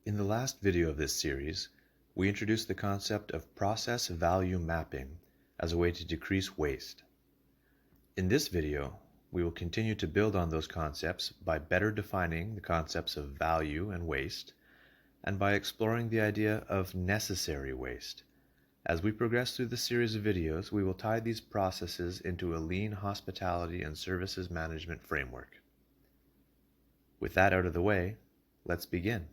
In the last video of this series, we introduced the concept of process value mapping as a way to decrease waste. In this video, we will continue to build on those concepts by better defining the concepts of value and waste, and by exploring the idea of necessary waste. As we progress through the series of videos, we will tie these processes into a lean hospitality and services management framework. With that out of the way, let's begin.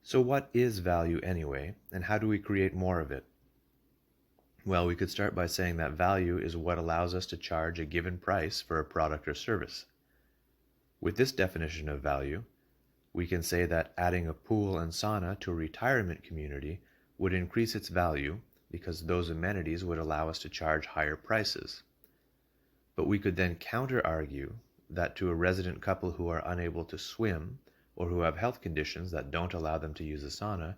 So what is value anyway, and how do we create more of it? Well, we could start by saying that value is what allows us to charge a given price for a product or service. With this definition of value, we can say that adding a pool and sauna to a retirement community would increase its value because those amenities would allow us to charge higher prices. But we could then counter-argue that to a resident couple who are unable to swim or who have health conditions that don't allow them to use a sauna,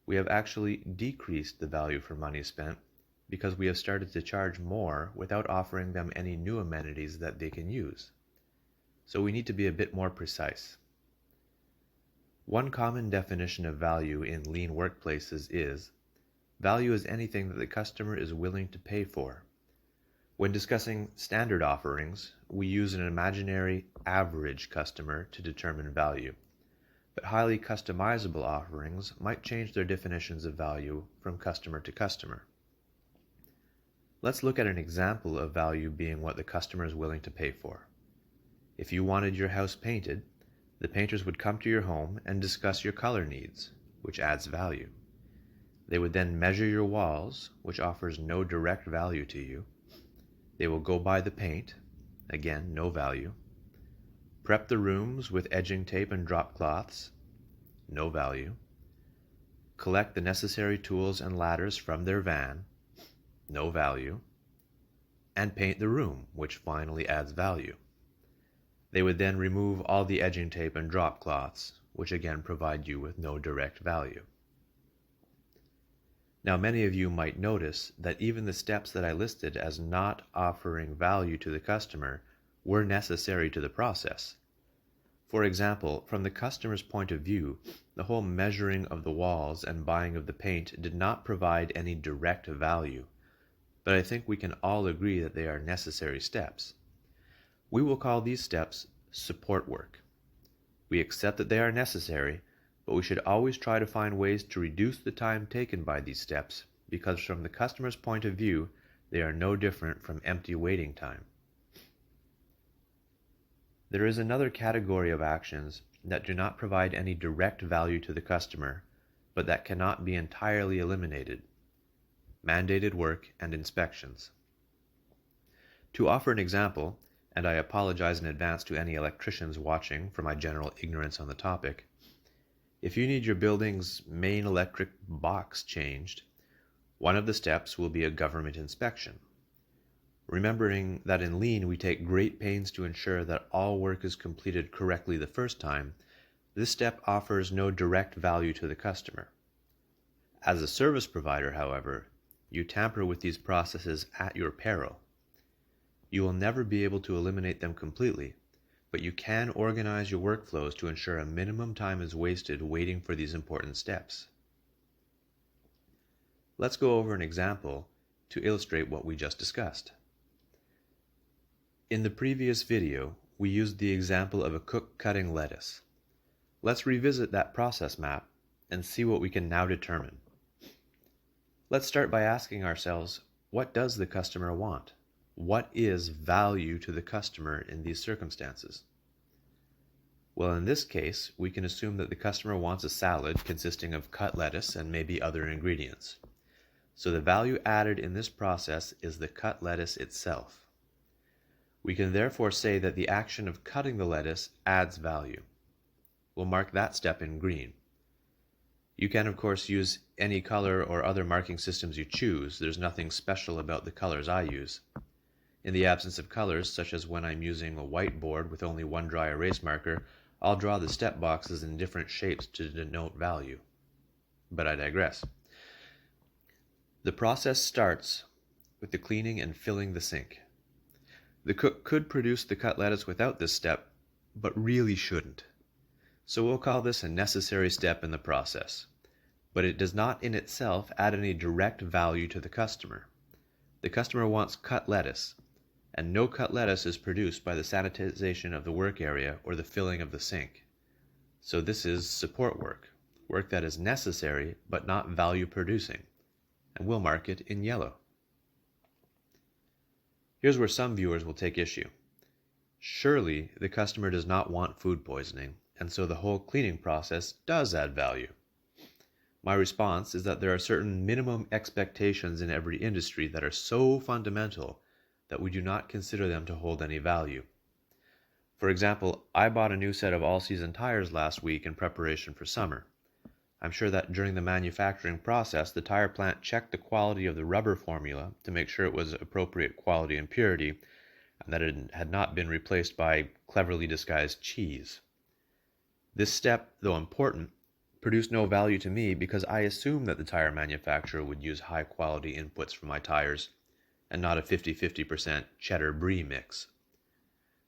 we have actually decreased the value for money spent because we have started to charge more without offering them any new amenities that they can use. So we need to be a bit more precise. One common definition of value in lean workplaces is, value is anything that the customer is willing to pay for. When discussing standard offerings, we use an imaginary average customer to determine value, but highly customizable offerings might change their definitions of value from customer to customer. Let's look at an example of value being what the customer is willing to pay for. If you wanted your house painted, the painters would come to your home and discuss your color needs, which adds value. They would then measure your walls, which offers no direct value to you. They will go buy the paint, again, no value. Prep the rooms with edging tape and drop cloths, no value. Collect the necessary tools and ladders from their van, no value. And paint the room, which finally adds value. They would then remove all the edging tape and drop cloths, which again provide you with no direct value. Now, many of you might notice that even the steps that I listed as not offering value to the customer were necessary to the process. For example, from the customer's point of view, the whole measuring of the walls and buying of the paint did not provide any direct value, but I think we can all agree that they are necessary steps. We will call these steps support work. We accept that they are necessary, but we should always try to find ways to reduce the time taken by these steps, because from the customer's point of view, they are no different from empty waiting time. There is another category of actions that do not provide any direct value to the customer, but that cannot be entirely eliminated: mandated work and inspections. To offer an example, and I apologize in advance to any electricians watching for my general ignorance on the topic, if you need your building's main electric box changed, one of the steps will be a government inspection. Remembering that in Lean we take great pains to ensure that all work is completed correctly the first time, this step offers no direct value to the customer. As a service provider, however, you tamper with these processes at your peril. You will never be able to eliminate them completely, but you can organize your workflows to ensure a minimum time is wasted waiting for these important steps. Let's go over an example to illustrate what we just discussed. In the previous video, we used the example of a cook cutting lettuce. Let's revisit that process map and see what we can now determine. Let's start by asking ourselves, what does the customer want? What is value to the customer in these circumstances? Well, in this case, we can assume that the customer wants a salad consisting of cut lettuce and maybe other ingredients. So the value added in this process is the cut lettuce itself. We can therefore say that the action of cutting the lettuce adds value. We'll mark that step in green. You can, of course, use any color or other marking systems you choose. There's nothing special about the colors I use. In the absence of colors, such as when I'm using a whiteboard with only one dry erase marker, I'll draw the step boxes in different shapes to denote value. But I digress. The process starts with the cleaning and filling the sink. The cook could produce the cut lettuce without this step, but really shouldn't. So we'll call this a necessary step in the process, but it does not in itself add any direct value to the customer. The customer wants cut lettuce, and no cut lettuce is produced by the sanitization of the work area or the filling of the sink. So this is support work, work that is necessary but not value producing, and we'll mark it in yellow. Here's where some viewers will take issue. Surely the customer does not want food poisoning, and so the whole cleaning process does add value. My response is that there are certain minimum expectations in every industry that are so fundamental that we do not consider them to hold any value. For example, I bought a new set of all-season tires last week in preparation for summer. I'm sure that during the manufacturing process, the tire plant checked the quality of the rubber formula to make sure it was appropriate quality and purity, and that it had not been replaced by cleverly disguised cheese. This step, though important, produced no value to me because I assumed that the tire manufacturer would use high-quality inputs for my tires, and not a 50-50% cheddar-brie mix.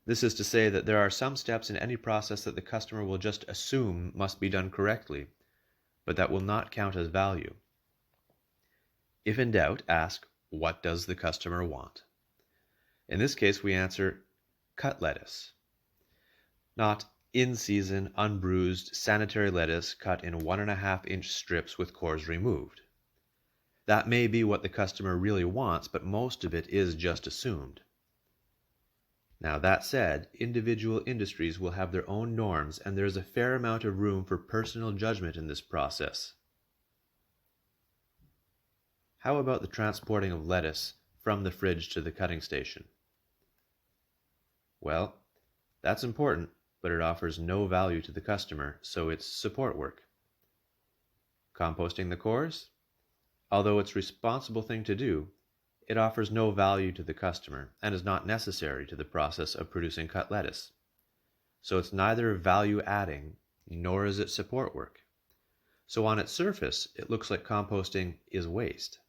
This is to say that there are some steps in any process that the customer will just assume must be done correctly, but that will not count as value. If in doubt, ask, what does the customer want? In this case, we answer, cut lettuce. Not in-season, unbruised, sanitary lettuce cut in 1.5-inch strips with cores removed. That may be what the customer really wants, but most of it is just assumed. Now that said, individual industries will have their own norms, and there is a fair amount of room for personal judgment in this process. How about the transporting of lettuce from the fridge to the cutting station? Well, that's important, but it offers no value to the customer, so it's support work. Composting the cores? Although it's a responsible thing to do, it offers no value to the customer and is not necessary to the process of producing cut lettuce. So it's neither value adding nor is it support work. So on its surface, it looks like composting is waste.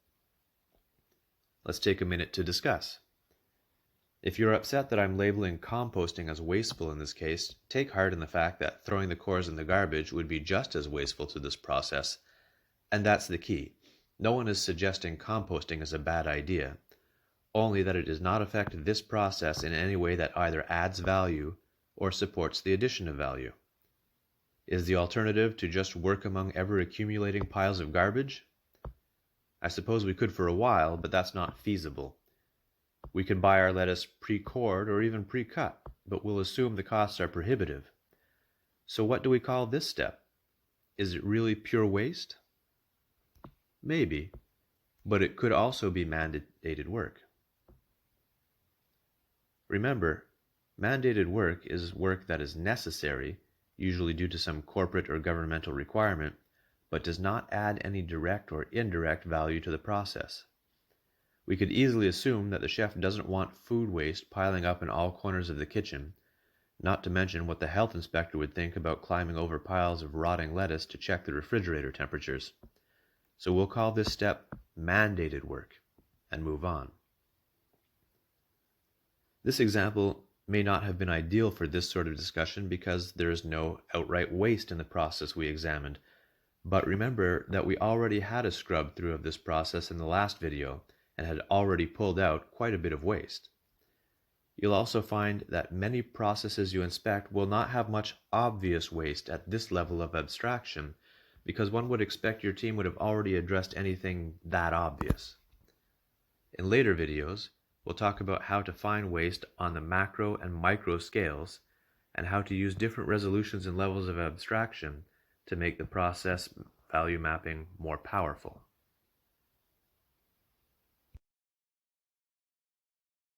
Let's take a minute to discuss. If you're upset that I'm labeling composting as wasteful in this case, take heart in the fact that throwing the cores in the garbage would be just as wasteful to this process, and that's the key. No one is suggesting composting is a bad idea, only that it does not affect this process in any way that either adds value or supports the addition of value. Is the alternative to just work among ever-accumulating piles of garbage? I suppose we could for a while, but that's not feasible. We can buy our lettuce pre-cored or even pre-cut, but we'll assume the costs are prohibitive. So what do we call this step? Is it really pure waste? Maybe, but it could also be mandated work. Remember, mandated work is work that is necessary, usually due to some corporate or governmental requirement, but does not add any direct or indirect value to the process. We could easily assume that the chef doesn't want food waste piling up in all corners of the kitchen, not to mention what the health inspector would think about climbing over piles of rotting lettuce to check the refrigerator temperatures. So we'll call this step mandated work and move on. This example may not have been ideal for this sort of discussion because there is no outright waste in the process we examined, but remember that we already had a scrub through of this process in the last video and had already pulled out quite a bit of waste. You'll also find that many processes you inspect will not have much obvious waste at this level of abstraction, because one would expect your team would have already addressed anything that obvious. In later videos, we'll talk about how to find waste on the macro and micro scales, and how to use different resolutions and levels of abstraction to make the process value mapping more powerful.